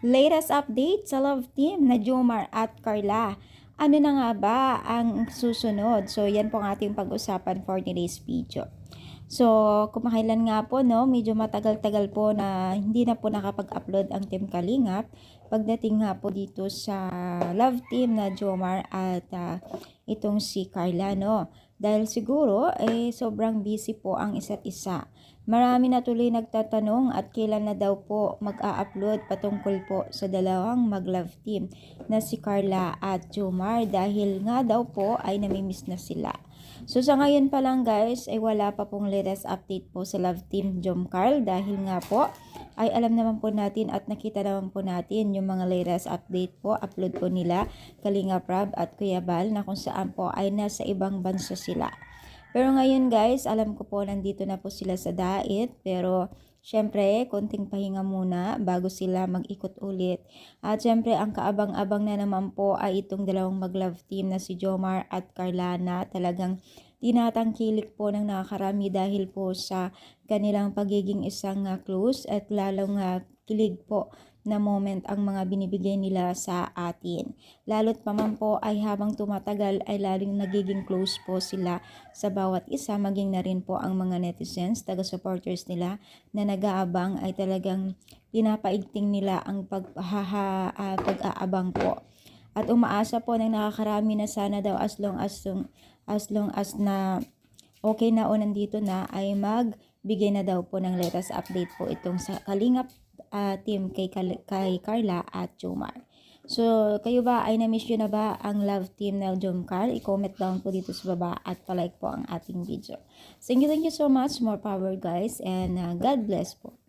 Latest update sa love team na Jomar at Carla. Ano na nga ba ang susunod? So, yan po ang ating pag-usapan for today's video. So, kumakailan nga po, no, medyo matagal-tagal po na hindi na po nakapag-upload ang Team Kalingap. Pagdating nga po dito sa love team na Jomar at itong si Carla, no. Dahil siguro, sobrang busy po ang isa't isa. Marami na tuloy nagtatanong at kailan na daw po mag-a-upload patungkol po sa dalawang mag-love team na si Carla at Jomar dahil nga daw po ay namimiss na sila. So sa ngayon pa lang guys ay wala pa pong latest update po sa love team Jomcar dahil nga po ay alam naman po natin at nakita naman po natin yung mga latest update po upload po nila Kalinga Prab at Kuya Bal na kung saan po ay nasa ibang bansa sila. Pero ngayon guys, alam ko po nandito na po sila sa Dait. Pero syempre, konting pahinga muna bago sila mag-ikot ulit. At syempre, ang kaabang-abang na naman po ay itong dalawang mag-love team na si Jomar at Carla na talagang tinatangkilik po ng nakakarami dahil po sa kanilang pagiging isang close at lalong kilig po na moment ang mga binibigay nila sa atin. Lalo't pa man po ay habang tumatagal ay lalong nagiging close po sila sa bawat isa, maging na rin po ang mga netizens, taga-supporters nila na nag-aabang ay talagang pinapaigting nila ang pag-aabang po. At umaasa po ng nakakarami na sana daw as long as na okay na o nandito na ay magbigay na daw po ng latest update po itong sa Kalingap team kay Carla at Jomar. So, kayo ba ay na-miss nyo na ba ang love team na Jomcar? I-comment down po dito sa baba at palike po ang ating video. Thank you so much. More power guys and God bless po.